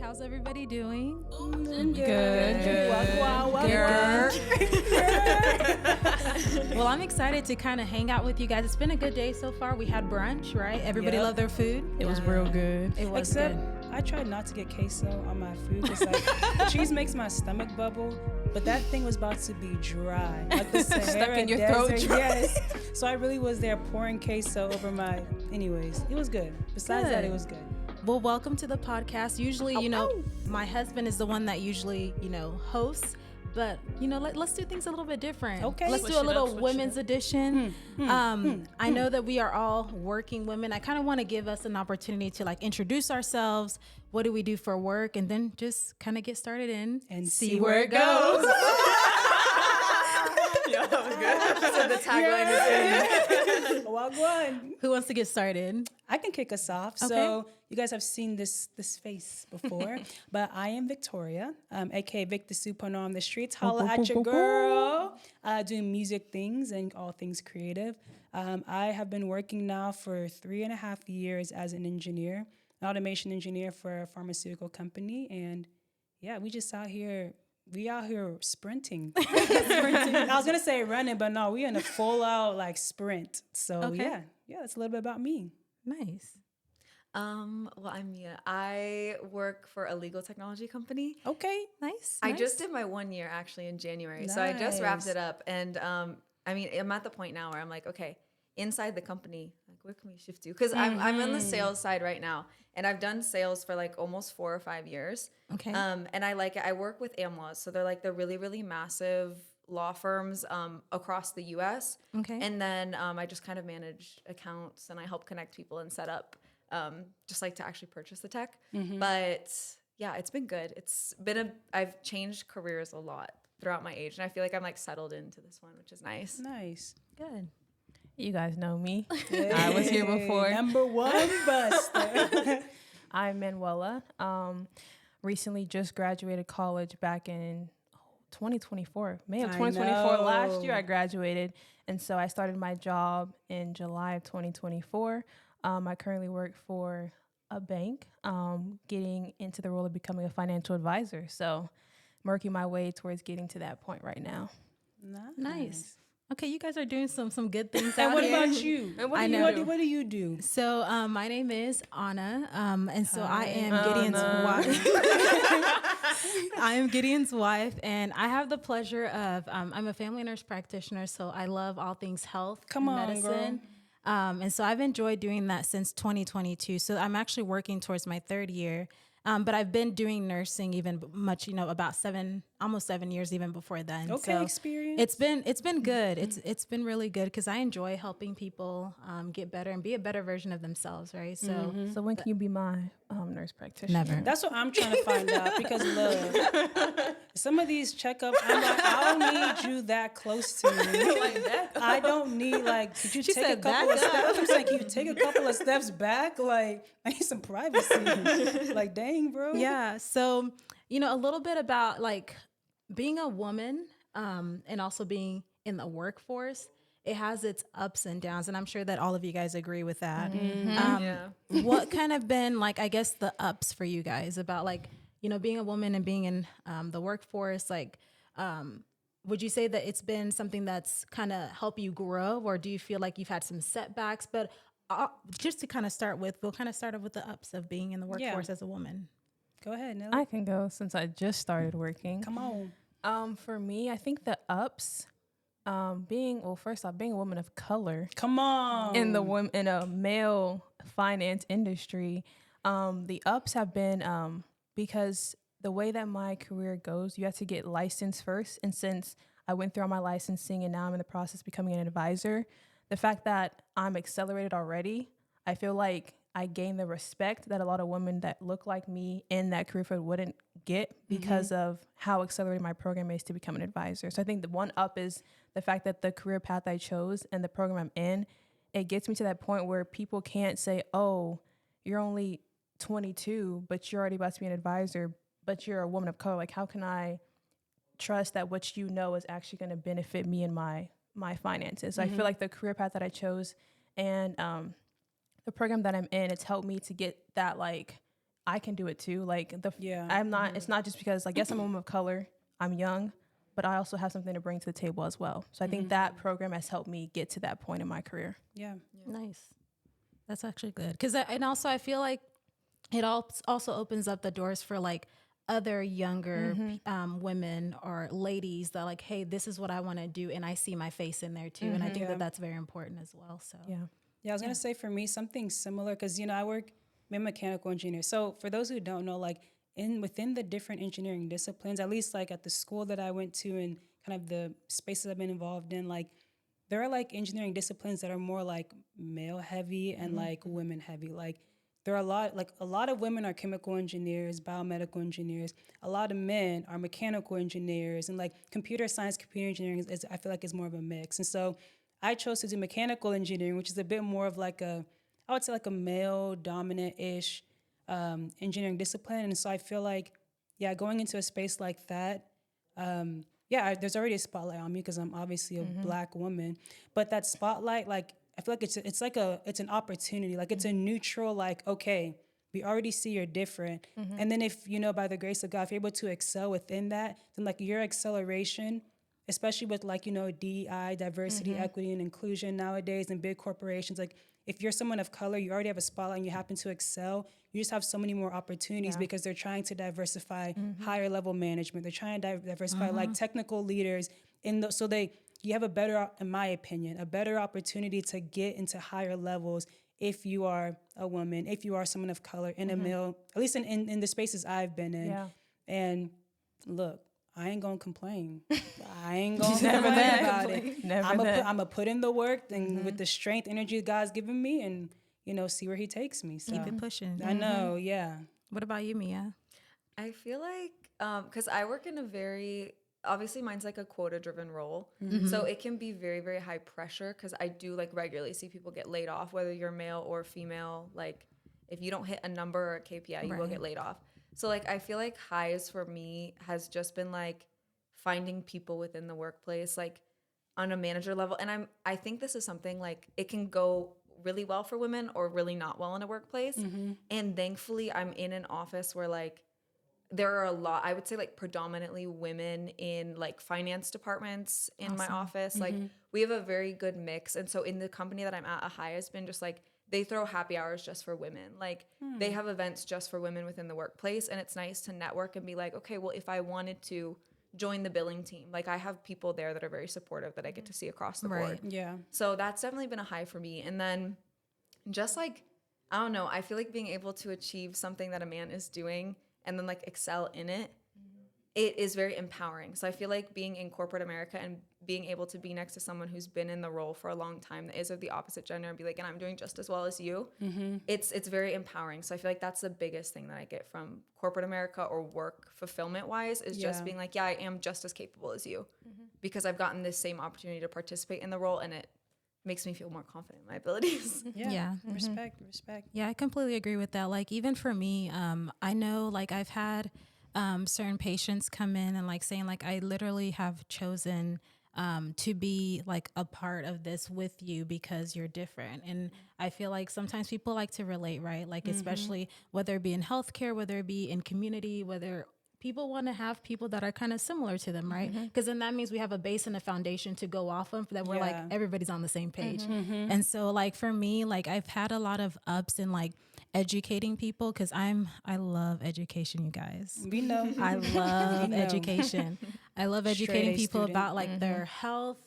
how's everybody doing? Good. Well, I'm excited to kind of hang out with you guys. It's been a good day so far. We had brunch, right? Everybody Yep. loved their food. It was real good. It was Except good. I tried not to get queso on my food because the cheese makes my stomach bubble. But that thing was about to be dry, like the Sahara in your desert. throat dry. Yes. So I really was there pouring queso over my. Anyways, it was good. Besides that, it was good. Well, welcome to the podcast. Usually, my husband is the one that usually, hosts. But, let's do things a little bit different. Okay. Let's Switch do a it little up. women's edition. I know that we are all working women. I kind of want to give us an opportunity to introduce ourselves. What do we do for work? And then just kind of get started in And see where it goes. Yeah, that was good. So the tagline is Well, one. Who wants to get started? I can kick us off. Okay. So you guys have seen this face before, but I am Victoria, aka Vic the Supernova on the streets. Holla at your girl. Doing music things and all things creative. I have been working now for 3.5 years as an engineer, an automation engineer for a pharmaceutical company, and yeah, we just out here. We out here sprinting. I was gonna say running, but no, we in a full out sprint. So Okay. yeah, that's a little bit about me. Nice. Well, I'm Mia. I work for a legal technology company. Okay. Nice. I just did my 1 year actually in January. So I just wrapped Nice. it up. And I'm at the point now where I'm like, okay, inside the company, where can we shift to? Because I'm on the sales side right now. And I've done sales for almost 4 or 5 years. Okay. And I like it. I work with AmLaws. So they're the really, really massive law firms across the US. Okay. And then I just kind of manage accounts and I help connect people and set up just to actually purchase the tech. But yeah, it's been good. I've changed careers a lot throughout my age. And I feel like I'm settled into this one, which is nice. Nice. Good. You guys know me. I was here before. Number one buster. I'm Manuela. Recently just graduated college back in 2024. May of I 2024. Last year know. I graduated. And so I started my job in July of 2024. I currently work for a bank, getting into the role of becoming a financial advisor. So I'm working my way towards getting to that point right now. Nice. Okay, you guys are doing some good things And out what here. about you? And what I do you know. do? What do you do? So my name is Anna, and so I Hi. am Gideon's wife. I am Gideon's wife, and I have the pleasure of I'm a family nurse practitioner, so I love all things health, Come on, medicine. And so I've enjoyed doing that since 2022. So I'm actually working towards my 3rd year. But I've been doing nursing even much, about almost 7 years even before then. Okay, so experience. It's been good. It's been really good because I enjoy helping people get better and be a better version of themselves, right? So So when can you be my nurse practitioner? never. That's what I'm trying to find out because look, some of these checkups, I'm like, I don't need you that close to me. I don't need could you She take a said, couple "Back of steps? I'm saying, can you take a couple of steps back? I need some privacy. Dang, bro. Yeah. So, a little bit about being a woman and also being in the workforce. It has its ups and downs, and I'm sure that all of you guys agree with that. Yeah. What kind of been I guess the ups for you guys about being a woman and being in the workforce? Would you say that it's been something that's kind of helped you grow, or do you feel like you've had some setbacks? But just to kind of start with, we'll kind of start off with the ups of being in the workforce as a woman. Go ahead, Nelly. I can go since I just started working. Come on. For me, I think the ups, first off, being a woman of color Come on. in a male finance industry, the ups have been because the way that my career goes, you have to get licensed first. And since I went through all my licensing and now I'm in the process of becoming an advisor, the fact that I'm accelerated already, I feel like I gain the respect that a lot of women that look like me in that career field wouldn't get because of how accelerated my program is to become an advisor. So I think the one up is the fact that the career path I chose and the program I'm in, it gets me to that point where people can't say, oh, you're only 22, but you're already about to be an advisor, but you're a woman of color. How can I trust that what you know is actually going to benefit me and my finances? So I feel like the career path that I chose and the program that I'm in, it's helped me to get that I can do it too. Like Yeah. I'm not. It's not just because like yes, I'm a woman of color. I'm young, but I also have something to bring to the table as well. So I think that program has helped me get to that point in my career. Yeah. Nice. That's actually good. Because and also I feel like it also opens up the doors for like other younger women or ladies that like, hey, this is what I want to do, and I see my face in there too. And I think Yeah. that that's very important as well. So Yeah. Yeah, I was gonna say for me something similar because I work. I'm a mechanical engineer. So for those who don't know, like within the different engineering disciplines, at least like at the school that I went to and kind of the spaces I've been involved in, like there are like engineering disciplines that are more like male heavy and like women heavy. Like there are a lot of women are chemical engineers, biomedical engineers. A lot of men are mechanical engineers, and like computer science, computer engineering is I feel like is more of a mix. And so I chose to do mechanical engineering, which is a bit more of like I would say like a male dominant ish engineering discipline. And so I feel like, yeah, going into a space like that, there's already a spotlight on me because I'm obviously a Black woman. But that spotlight, like, I feel like it's an opportunity. Like, it's a neutral, like, okay, we already see you're different. And then if, by the grace of God, if you're able to excel within that, then like your acceleration, especially with like, DEI, diversity, equity, and inclusion nowadays in big corporations, like if you're someone of color, you already have a spotlight and you happen to excel, you just have so many more opportunities because they're trying to diversify higher level management. They're trying to diversify like technical leaders you have in my opinion, a better opportunity to get into higher levels if you are a woman, if you are someone of color in a male, at least in the spaces I've been in. Yeah. And look, I ain't gonna complain. I ain't gonna complain about it. I'm gonna put in the work and with the strength, energy God's given me, and see where He takes me. So keep it pushing. I know, yeah. What about you, Mia? I feel like because I work in a very obviously mine's like a quota driven role, so it can be very, very high pressure because I do like regularly see people get laid off, whether you're male or female. Like if you don't hit a number or a KPI, you will get laid off. So like I feel like highs for me has just been like finding people within the workplace, like on a manager level. And I think this is something like it can go really well for women or really not well in a workplace. And thankfully I'm in an office where like there are a lot, I would say like predominantly women in like finance departments in my office. Like we have a very good mix. And so in the company that I'm at, Ahai has been just like, they throw happy hours just for women. Like they have events just for women within the workplace. And it's nice to network and be like, okay, well, if I wanted to join the billing team, like I have people there that are very supportive that I get to see across the board. Yeah. So that's definitely been a high for me. And then just like, I don't know, I feel like being able to achieve something that a man is doing and then like excel in it, it is very empowering. So I feel like being in corporate America and being able to be next to someone who's been in the role for a long time that is of the opposite gender and be like, and I'm doing just as well as you, it's very empowering. So I feel like that's the biggest thing that I get from corporate America or work fulfillment wise is just being like, yeah, I am just as capable as you because I've gotten this same opportunity to participate in the role, and it makes me feel more confident in my abilities. Yeah. Respect. Yeah, I completely agree with that. Like even for me, I know like I've had certain patients come in and like saying like I literally have chosen to be like a part of this with you because you're different. And I feel like sometimes people like to relate, right? Like especially whether it be in healthcare, whether it be in community, whether people want to have people that are kind of similar to them, right? Because then that means we have a base and a foundation to go off of that we're like everybody's on the same page. And so like for me, like I've had a lot of ups in like educating people because I love education, you guys. We know. I love education. I love educating A people student. about like their health,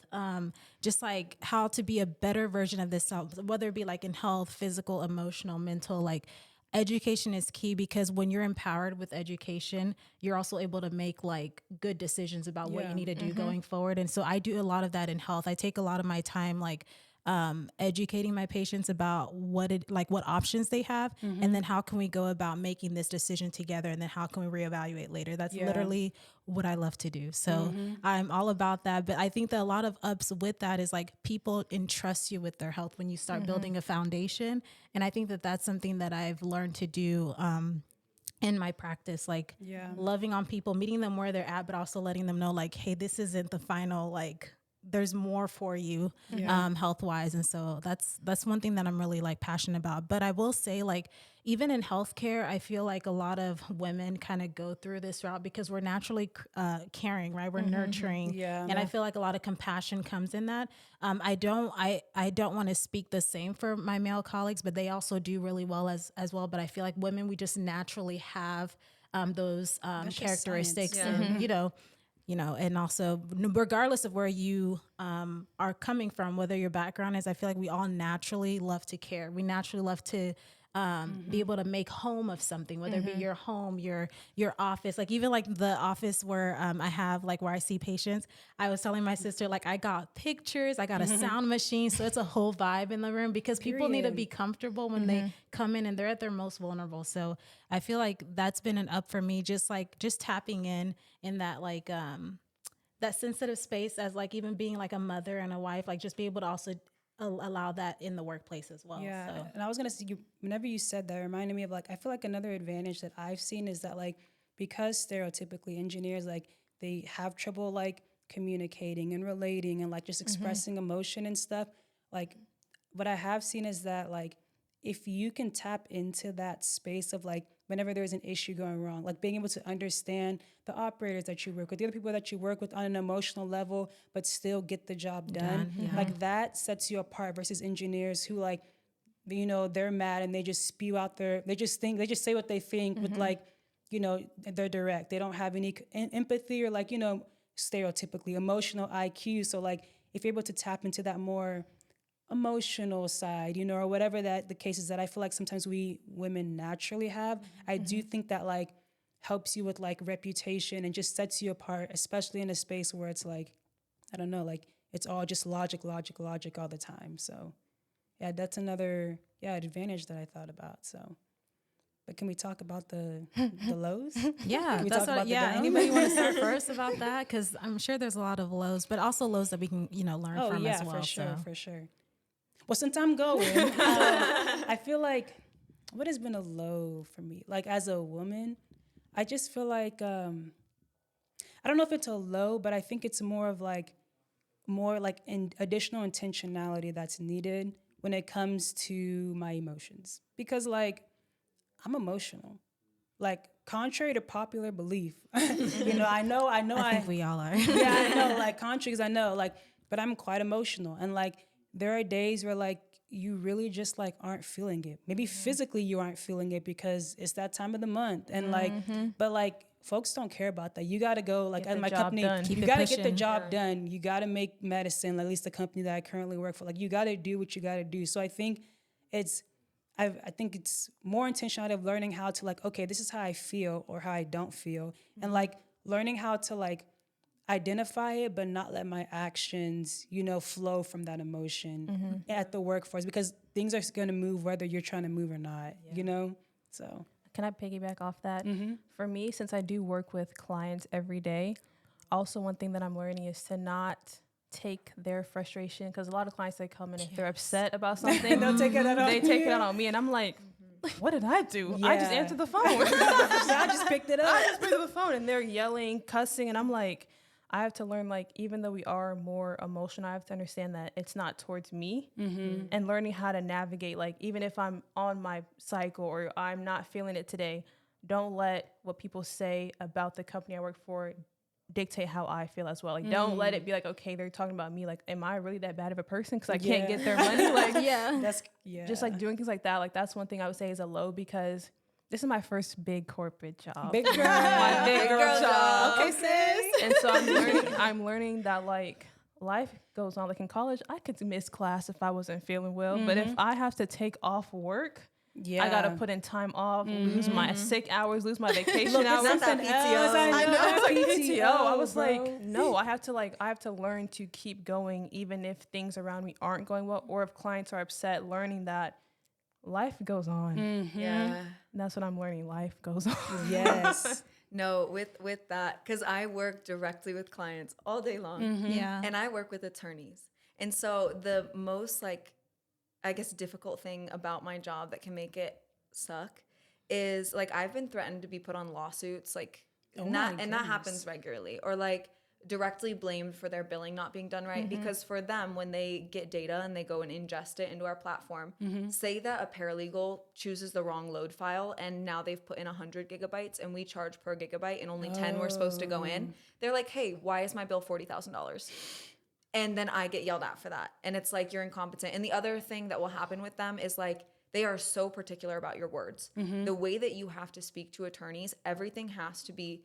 just like how to be a better version of themselves, whether it be like in health, physical, emotional, mental, like education is key because when you're empowered with education, you're also able to make like good decisions about what you need to do going forward. And so I do a lot of that in health. I take a lot of my time like educating my patients about what options they have, and then how can we go about making this decision together, and then how can we reevaluate later. That's literally what I love to do. So I'm all about that. But I think that a lot of ups with that is like people entrust you with their health when you start building a foundation. And I think that that's something that I've learned to do in my practice, like loving on people, meeting them where they're at, but also letting them know like, hey, this isn't the final like there's more for you health wise. And so that's one thing that I'm really like passionate about. But I will say, like, even in healthcare, I feel like a lot of women kind of go through this route because we're naturally caring, right? We're nurturing. Yeah. And I feel like a lot of compassion comes in that. I don't want to speak the same for my male colleagues, but they also do really well as well. But I feel like women, we just naturally have those just characteristics, science. and and also regardless of where you are coming from, whether your background is, I feel like we all naturally love to care. We naturally love to be able to make home of something, whether it be your home, your office, like even like the office where I have like where I see patients. I was telling my sister, like, I got pictures, I got a sound machine. So it's a whole vibe in the room because people need to be comfortable when they come in and they're at their most vulnerable. So I feel like that's been an up for me, just tapping in that like that sensitive space as like even being like a mother and a wife, like just be able to also allow that in the workplace as well. Yeah, So. and I was gonna say, whenever you said that, it reminded me of like, I feel like another advantage that I've seen is that like, because stereotypically engineers, like they have trouble like communicating and relating and like just expressing emotion and stuff. Like what I have seen is that like, if you can tap into that space of like, whenever there's an issue going wrong, like being able to understand the operators that you work with, the other people that you work with on an emotional level, but still get the job done. Like that sets you apart versus engineers who like, they're mad and they just spew out they just say what they think with like, they're direct. They don't have any empathy or like, stereotypically emotional IQ. So like, if you're able to tap into that more emotional side, or whatever that the case is that I feel like sometimes we women naturally have, I do think that like helps you with like reputation and just sets you apart, especially in a space where it's like, I don't know, like it's all just logic all the time. So yeah, that's another advantage that I thought about. So, but can we talk about the lows? Yeah, Can we that's talk about the yeah. downs? Anybody want to start first about that? Because I'm sure there's a lot of lows, but also lows that we can learn from as well. For sure. Well, since I'm going, I feel like what has been a low for me, like as a woman, I just feel like I don't know if it's a low, but I think it's more like additional intentionality that's needed when it comes to my emotions, because like I'm emotional, like contrary to popular belief. I know. I think we all are. Yeah, I know, like contrary, because I know, like, but I'm quite emotional, and like there are days where like you really just like aren't feeling it. Maybe physically you aren't feeling it because it's that time of the month, and like, but like folks don't care about that. You got to go like Get at the my job company. done. Keep You it got to get the pushing. job done. You got to make medicine. At least the company that I currently work for, like you got to do what you got to do. So I think I think it's more intentional of learning how to like, okay, this is how I feel or how I don't feel, and like learning how to like identify it, but not let my actions, flow from that emotion at the workforce, because things are going to move whether you're trying to move or not, So, Can I piggyback off that? For me, since I do work with clients every day, also one thing that I'm learning is to not take their frustration, because a lot of clients, they come in if they're upset about something, They'll take it out on they take it you. out on me, and I'm like, what did I do? I just Yeah. answered the phone. I just picked it up. I just picked up the phone, and they're yelling, cussing, and I'm like, I have to learn, like, even though we are more emotional, I have to understand that it's not towards me, and learning how to navigate, like, even if I'm on my cycle or I'm not feeling it today, don't let what people say about the company I work for dictate how I feel as well. Like, don't let it be like, okay, they're talking about me. Like, am I really that bad of a person because I can't get their money? Like, just like doing things like that. Like, that's one thing I would say is a low, because this is my first big corporate job. Big girl. My big girl job. Okay, sis. And so I'm learning that like life goes on. Like in college, I could miss class if I wasn't feeling well. But if I have to take off work, I gotta put in time off, lose my sick hours, lose my vacation hours. Not that PTO. I know. It's like PTO. I was bro. like, no, I have to learn to keep going, even if things around me aren't going well, or if clients are upset, learning that life goes on. Yeah. And that's what I'm learning. Life goes on. Yes. No, with that, because I work directly with clients all day long. Yeah. And I work with attorneys. And so the most like, I guess, difficult thing about my job that can make it suck is like I've been threatened to be put on lawsuits, like, and that happens regularly. Or like directly blamed for their billing not being done right, because for them, when they get data and they go and ingest it into our platform, say that a paralegal chooses the wrong load file and now they've put in 100 gigabytes and we charge per gigabyte and only 10 were supposed to go in. They're like, hey, why is my bill $40,000? And then I get yelled at for that. And it's like, you're incompetent. And the other thing that will happen with them is like, they are so particular about your words. The way that you have to speak to attorneys, everything has to be,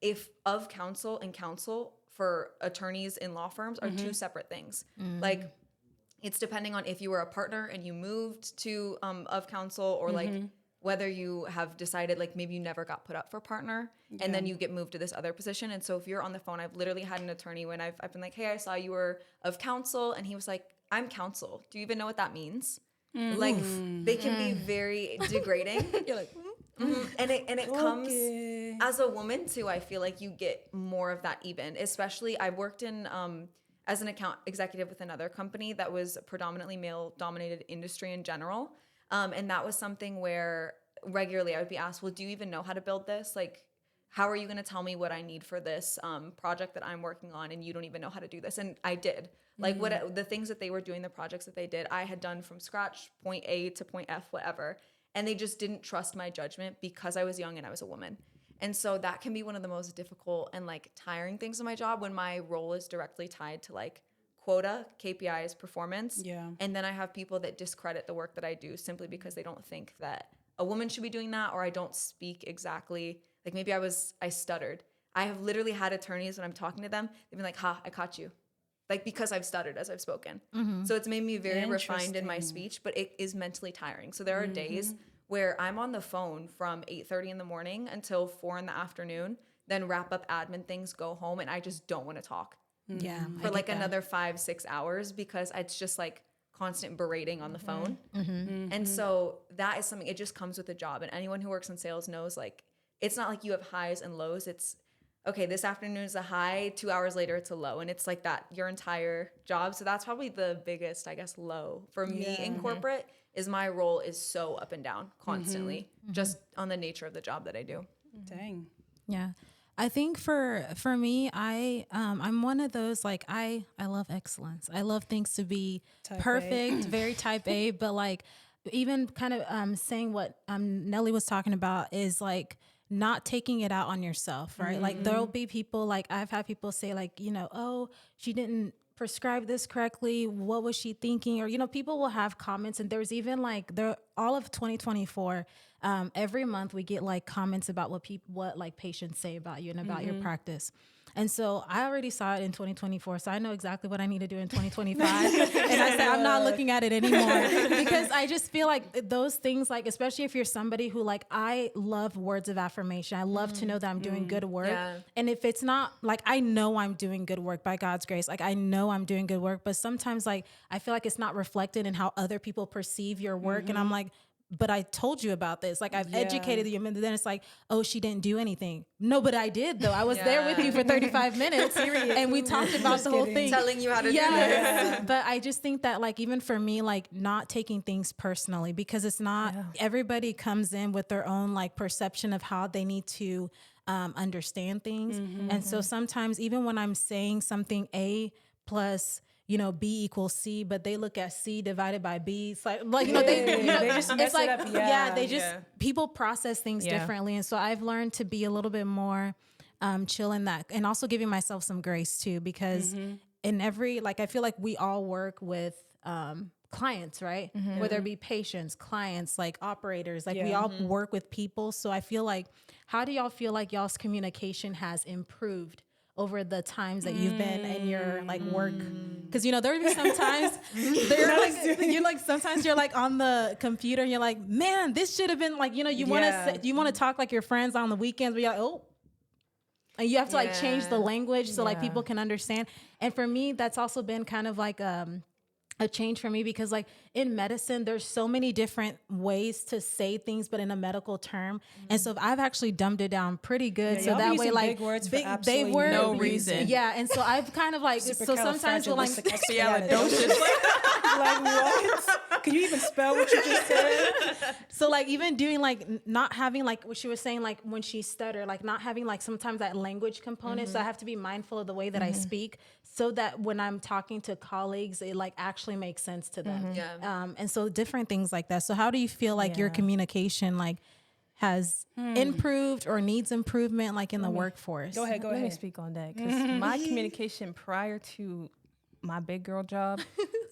if of counsel and counsel for attorneys in law firms are two separate things. Like, it's depending on if you were a partner and you moved to of counsel, or like whether you have decided like maybe you never got put up for partner and then you get moved to this other position. And so if you're on the phone, I've literally had an attorney when I've been like, hey, I saw you were of counsel, and he was like, I'm counsel. Do you even know what that means? Like, they can be very degrading. You're like, and it comes as a woman too. I feel like you get more of that, even, especially I worked in as an account executive with another company that was a predominantly male dominated industry in general. And that was something where regularly I would be asked, well, do you even know how to build this? Like, how are you going to tell me what I need for this project that I'm working on, and you don't even know how to do this? And I did. Like, what the things that they were doing, the projects that they did, I had done from scratch, point A to point F, whatever. And they just didn't trust my judgment because I was young and I was a woman. And so that can be one of the most difficult and like tiring things in my job, when my role is directly tied to like quota, KPIs, performance. Yeah. And then I have people that discredit the work that I do simply because they don't think that a woman should be doing that, or I don't speak exactly. Like, maybe I stuttered. I have literally had attorneys, when I'm talking to them, they've been like, ha, I caught you. Like, because I've stuttered as I've spoken. So it's made me very refined in my speech, but it is mentally tiring. So there are days where I'm on the phone from 8:30 in the morning until 4 in the afternoon, then wrap up admin things, go home, and I just don't want to talk Yeah. for like another 5-6 hours, because it's just like constant berating on the phone. And so that is something, it just comes with the job. And anyone who works in sales knows, like, it's not like you have highs and lows. It's, okay, this afternoon is a high, 2 hours later it's a low. And it's like that your entire job. So that's probably the biggest, I guess, low for me in corporate, is my role is so up and down constantly, just on the nature of the job that I do. Dang. Yeah. I think for me, I'm one of those, like, I love excellence. I love things to be Type A. perfect, very type A, but like, even kind of saying what Nelly was talking about is like not taking it out on yourself, right? Like, there'll be people, like, I've had people say, like, you know, oh, she didn't prescribe this correctly. What was she thinking? Or, you know, people will have comments, and there's even like all of 2024, every month we get like comments about what like patients say about you and about your practice. And so I already saw it in 2024, so I know exactly what I need to do in 2025. And I said, I'm not looking at it anymore, because I just feel like those things, like, especially if you're somebody who, like, I love words of affirmation. I love to know that I'm doing good work. Yeah. And if it's not, like, I know I'm doing good work by God's grace. Like, I know I'm doing good work, but sometimes, like, I feel like it's not reflected in how other people perceive your work. And I'm like, but I told you about this. Like, I've educated you. And then it's like, oh, she didn't do anything. No, but I did, though. I was there with you for 35 minutes and we talked about the whole thing. Telling you how to do this. But I just think that, like, even for me, like, not taking things personally, because it's not, everybody comes in with their own, like, perception of how they need to understand things. And so sometimes, even when I'm saying something A plus, you know, B equals C, but they look at C divided by B. It's like you know, they just mess it's like, it up. they just, people process things differently. And so I've learned to be a little bit more chill in that, and also giving myself some grace too, because in every, like, I feel like we all work with clients, right? Whether it be patients, clients, like operators, like we all work with people. So I feel like, how do y'all feel like y'all's communication has improved over the times that you've been in your, like, work? Because, you know, there be sometimes sometimes you're like on the computer and you're like, man, this should have been, like, you know, you want to talk like your friends on the weekends, but you're like, oh, and you have to like change the language so like people can understand. And for me, that's also been kind of like a change for me because like in medicine there's so many different ways to say things but in a medical term, and so I've actually dumbed it down pretty good, Yeah, so y'all be that way using like big words for big absolutely no reason. yeah, and so I've kind of like so sometimes we're like like what? Can you even spell what you just said? so like even doing like not having like what she was saying, like when she stuttered, like not having like sometimes that language component, so I have to be mindful of the way that I speak so that when I'm talking to colleagues it like actually makes sense to them. Yeah. And so different things like that. So how do you feel like your Yeah. communication like has improved or needs improvement like in the workforce? Go ahead. Let me speak on that because my communication prior to my big girl job,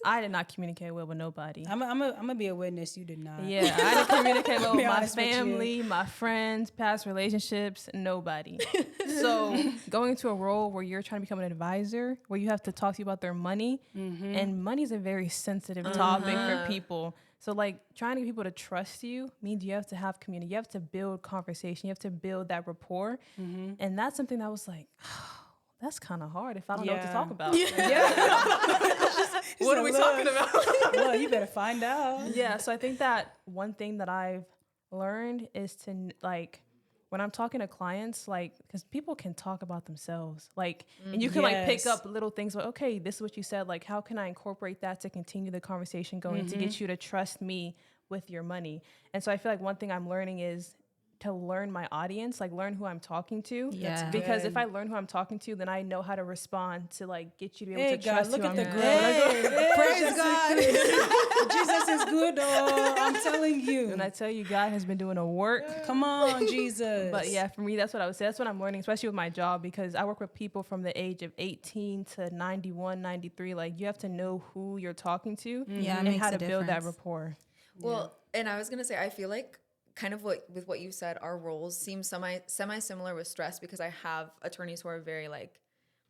I did not communicate well with nobody. I'm gonna be a witness. You did not. Yeah, I didn't communicate well Be with my honest with you. family, my friends, past relationships, nobody. So going into a role where you're trying to become an advisor, where you have to talk to you about their money, and money is a very sensitive topic for people. So like trying to get people to trust you means you have to have community. You have to build conversation. You have to build that rapport. And that's something that was like, that's kind of hard if I don't know what to Yeah. talk about. What are we talking about? Well, you better find out. Yeah, so I think that one thing that I've learned is to like when I'm talking to clients, like because people can talk about themselves, like, and you can like pick Yes. up little things like, okay, this is what you said, like how can I incorporate that to continue the conversation going to get you to trust me with your money. And so I feel like one thing I'm learning is to learn my audience, like learn who I'm talking to. Yeah. Because good. if I learn who I'm talking to, then I know how to respond to like get you to be able Hey to God, trust look who at I'm the with. growth. Praise God. Jesus is good, though. I'm telling you. And I tell you, God has been doing a work. Come on, Jesus. But yeah, for me, that's what I would say. That's what I'm learning, especially with my job, because I work with people from the age of 18 to 91, 93. Like, you have to know who you're talking to Yeah, it and makes how a to build that difference. rapport. Well, and I was gonna say, I feel like kind of with what you said, our roles seem semi similar with stress because I have attorneys who are very like,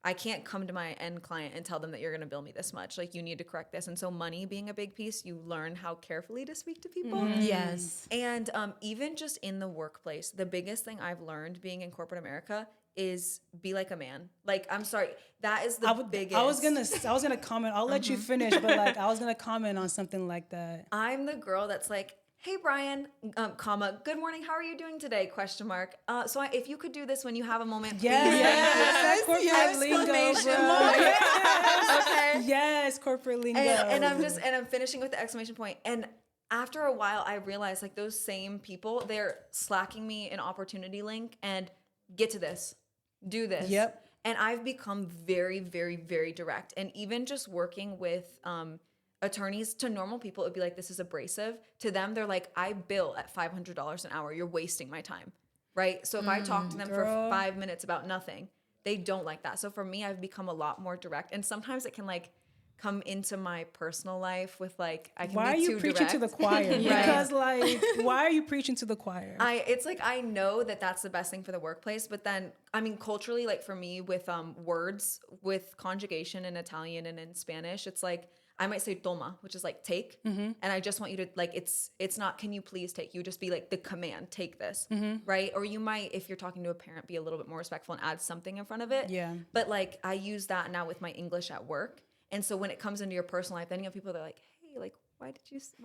I can't come to my end client and tell them that you're gonna bill me this much. Like you need to correct this. And so money being a big piece, you learn how carefully to speak to people. Yes. And even just in the workplace, the biggest thing I've learned being in corporate America is be like a man. Like, I'm sorry, that is the biggest. I was gonna comment. I'll let you finish, but like I was gonna comment on something like that. I'm the girl that's like, hey Brian, comma, good morning. How are you doing today? Question mark. So if you could do this when you have a moment, please. Yes, corporate lingo, bro. Okay. Yes, corporate lingo. And I'm finishing with the exclamation point. And after a while, I realized like those same people, they're slacking me an opportunity link and get to this, do this. Yep. And I've become very, very, very direct. And even just working with attorneys, to normal people, it'd be like, this is abrasive. To them, they're like, I bill at $500 an hour. You're wasting my time. Right. So if I talk to them for 5 minutes about nothing, they don't like that. So for me, I've become a lot more direct. And sometimes it can like come into my personal life with like, I can why are be you too preaching direct. to the choir? Because like, why are you preaching to the choir? It's like I know that that's the best thing for the workplace, but then I mean culturally, like for me with words with conjugation in Italian and in Spanish, it's like I might say toma, which is like take, and I just want you to like it's not can you please take, you just be like the command, take this, right? Or you might, if you're talking to a parent, be a little bit more respectful and add something in front of it. Yeah. But like I use that now with my English at work, and so when it comes into your personal life, then you have people that are like, hey, like why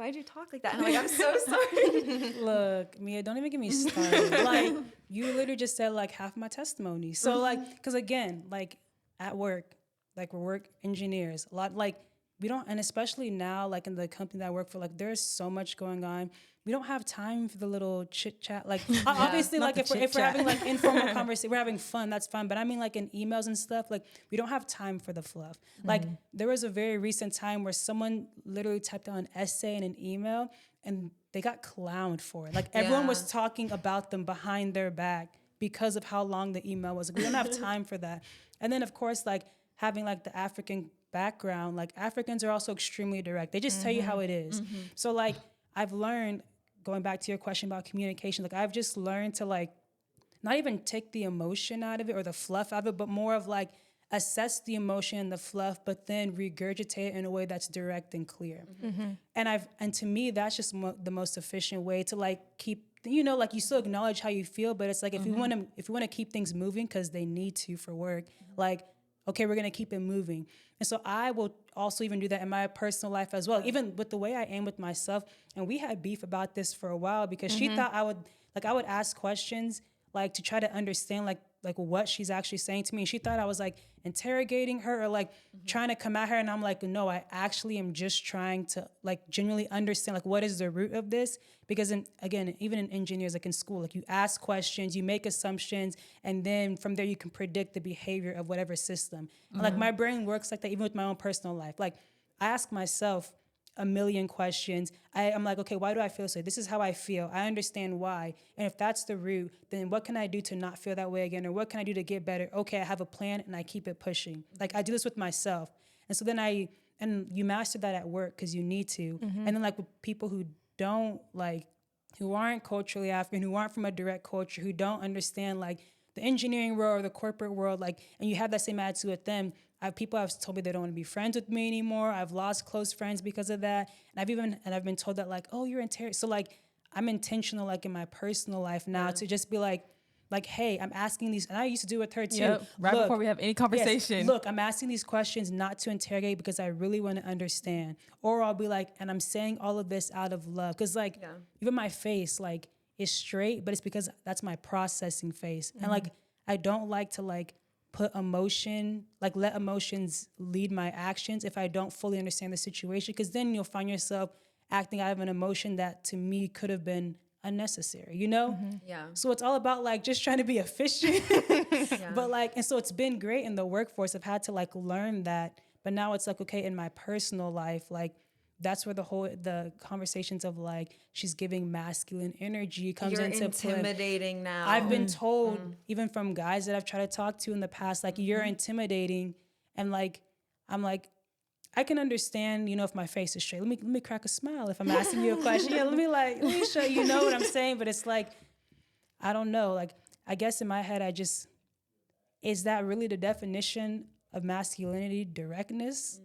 did you talk like that? And I'm like, I'm so sorry. Look, Mia, don't even get me started. Like, you literally just said like half my testimony. So like, because again, like at work, like we're work engineers, a lot like we don't, and especially now, like in the company that I work for, like there's so much going on. We don't have time for the little chit chat. Like obviously, not like the if we're having chit-chat. like informal conversation, we're having fun. That's fine. But I mean, like in emails and stuff, like we don't have time for the fluff. Like there was a very recent time where someone literally typed out an essay in an email, and they got clowned for it. Like everyone was talking about them behind their back because of how long the email was. Like, we don't have time for that. And then of course, like having like the African background, like Africans are also extremely direct. They just tell you how it is. So like I've learned, going back to your question about communication, like I've just learned to like not even take the emotion out of it or the fluff out of it, but more of like assess the emotion and the fluff, but then regurgitate it in a way that's direct and clear. And to me, that's just the most efficient way to like keep, you know, like you still acknowledge how you feel, but it's like if you want to keep things moving, because they need to for work, like okay, we're going to keep it moving. And so I will also even do that in my personal life as well, even with the way I am with myself. And we had beef about this for a while because she thought I would ask questions like to try to understand like what she's actually saying to me. And she thought I was like interrogating her or like trying to come at her. And I'm like, no, I actually am just trying to like genuinely understand like what is the root of this. Because again, even in engineers, like in school, like you ask questions, you make assumptions, and then from there you can predict the behavior of whatever system. And like my brain works like that even with my own personal life. Like I ask myself a million questions. I'm like, okay, why do I feel so? This is how I feel. I understand why. And if that's the root, then what can I do to not feel that way again? Or what can I do to get better? Okay, I have a plan and I keep it pushing. Like I do this with myself. And so then and you master that at work because you need to. And then like with people who don't like, who aren't culturally African, who aren't from a direct culture, who don't understand like the engineering world or the corporate world, like, and you have that same attitude with them. People have told me they don't want to be friends with me anymore. I've lost close friends because of that. And I've been told that like, oh, you're so like, I'm intentional like in my personal life now to just be like, hey, I'm asking these, and I used to do it with her too. Yep. Right before we have any conversation. Yes, look, I'm asking these questions not to interrogate because I really want to understand. Or I'll be like, and I'm saying all of this out of love. Because like, even my face, like, is straight, but it's because that's my processing face. And like, I don't like to like put emotion, like let emotions lead my actions if I don't fully understand the situation. Because then you'll find yourself acting out of an emotion that to me could have been unnecessary, you know? Yeah. So it's all about like just trying to be efficient. But like, and so it's been great in the workforce. I've had to like learn that. But now it's like, okay, in my personal life, like that's where the conversations of like, she's giving masculine energy comes You're into play. intimidating now. I've been told, even from guys that I've tried to talk to in the past, like, you're intimidating. And like, I'm like, I can understand, you know, if my face is straight. Let me crack a smile if I'm asking you a question. Yeah, let me show you know what I'm saying. But it's like, I don't know. Like, I guess in my head, is that really the definition of masculinity, directness?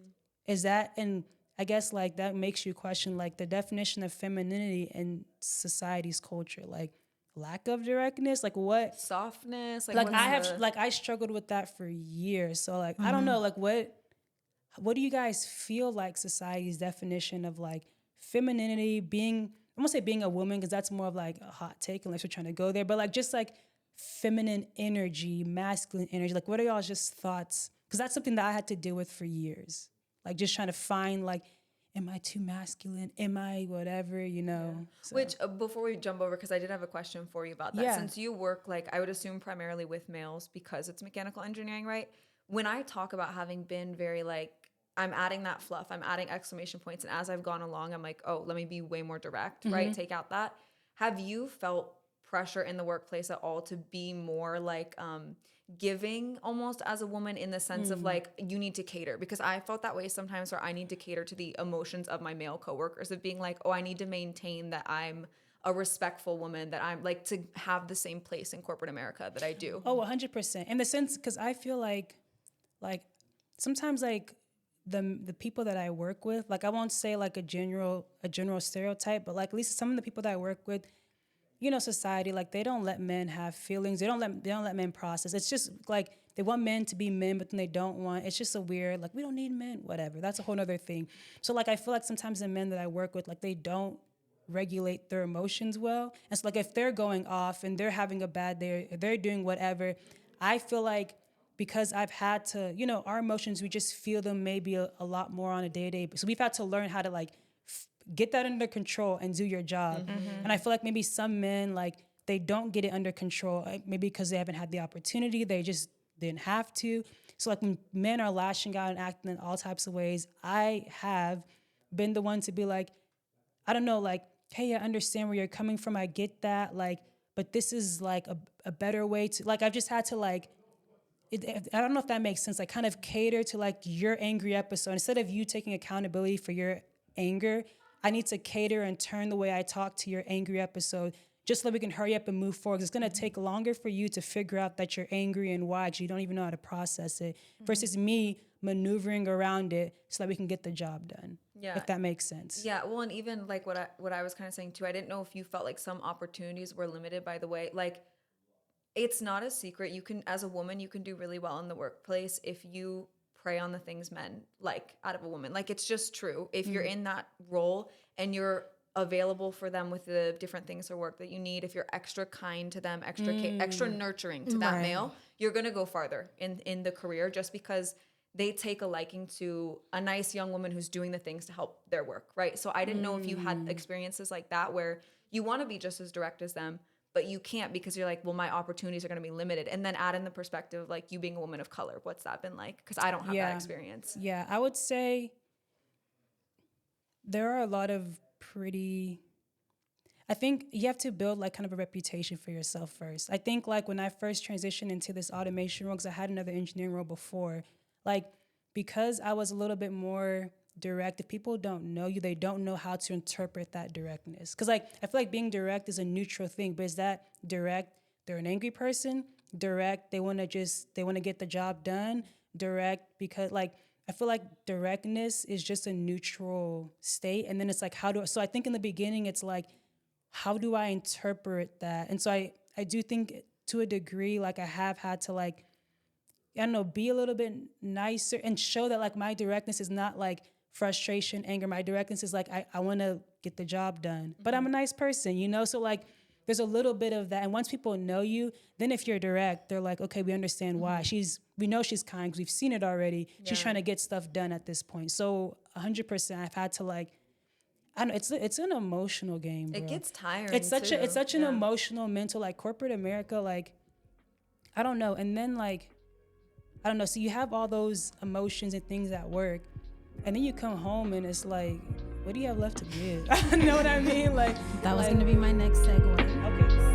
Is that, and I guess like that makes you question like the definition of femininity in society's culture, like lack of directness, like what? Softness. Like I struggled with that for years. So like, I don't know, like what do you guys feel like society's definition of like femininity, I'm gonna say being a woman because that's more of like a hot take unless we're trying to go there, but like just like feminine energy, masculine energy, like what are y'all's just thoughts? Because that's something that I had to deal with for years. Like just trying to find like, am I too masculine? Am I whatever, you know? Yeah. So. Which, before we jump over, because I did have a question for you about that. Yeah. Since you work, like, I would assume primarily with males because it's mechanical engineering, right? When I talk about having been very, like, I'm adding that fluff, I'm adding exclamation points, and as I've gone along, I'm like, oh, let me be way more direct, right? Take out that. Have you felt pressure in the workplace at all to be more, like, giving almost as a woman in the sense of like you need to cater? Because I felt that way sometimes where I need to cater to the emotions of my male coworkers of being like, oh, I need to maintain that I'm a respectful woman, that I'm like to have the same place in corporate America that I do. Oh, 100%. In the sense, because I feel like sometimes like the people that I work with, like I won't say like a general stereotype, but like at least some of the people that I work with, you know, society, like they don't let men have feelings. They don't let men process. It's just like they want men to be men, but then they don't want. It's just a weird, like, we don't need men, whatever. That's a whole other thing. So like I feel like sometimes the men that I work with, like they don't regulate their emotions well. And so like if they're going off and they're having a bad day, or they're doing whatever, I feel like because I've had to, you know, our emotions, we just feel them maybe a lot more on a day-to-day. So we've had to learn how to like get that under control and do your job. And I feel like maybe some men, like, they don't get it under control, maybe because they haven't had the opportunity, they just didn't have to. So like when men are lashing out and acting in all types of ways, I have been the one to be like, I don't know, like, hey, I understand where you're coming from, I get that, like, but this is like a better way to, like, I've just had to like, I don't know if that makes sense, like kind of cater to like your angry episode. Instead of you taking accountability for your anger, I need to cater and turn the way I talk to your angry episode just so we can hurry up and move forward. It's going to take longer for you to figure out that you're angry and why, because you don't even know how to process it, versus me maneuvering around it so that we can get the job done. Yeah. If that makes sense. Yeah, well, and even like what I was kind of saying too, I didn't know if you felt like some opportunities were limited by the way, like It's not a secret. You can, as a woman, you can do really well in the workplace if you prey on the things men like out of a woman. Like, it's just true. If you're in that role and you're available for them with the different things or work that you need, if you're extra kind to them, extra nurturing to that male, you're going to go farther in the career, just because they take a liking to a nice young woman who's doing the things to help their work, right? So I didn't know if you had experiences like that where you want to be just as direct as them, but you can't because you're like, well, my opportunities are going to be limited. And then add in the perspective of like you being a woman of color. What's that been like? Because I don't have that experience. Yeah, I would say there are a lot of I think you have to build like kind of a reputation for yourself first. I think like when I first transitioned into this automation role, because I had another engineering role before, like because I was a little bit more direct, if people don't know you, they don't know how to interpret that directness. Because like I feel like being direct is a neutral thing, but is that direct? They're an angry person. Direct, they want to get the job done. Direct because like I feel like directness is just a neutral state, and then it's like so I think in the beginning it's like, how do I interpret that? And so I do think to a degree like I have had to like, I don't know, be a little bit nicer and show that like my directness is not like frustration, anger. My directness is like, I want to get the job done, but I'm a nice person, you know? So like, there's a little bit of that. And once people know you, then if you're direct, they're like, okay, we understand why. We know she's kind because we've seen it already. Yeah. She's trying to get stuff done at this point. So 100%, I've had to like, I don't know, it's an emotional game, bro. It gets tiring. It's such an emotional, mental, like corporate America, like, I don't know. And then like, I don't know. So you have all those emotions and things at work, and then you come home and it's like, what do you have left to give? You know what I mean? Like that was going to be my next segue. Okay.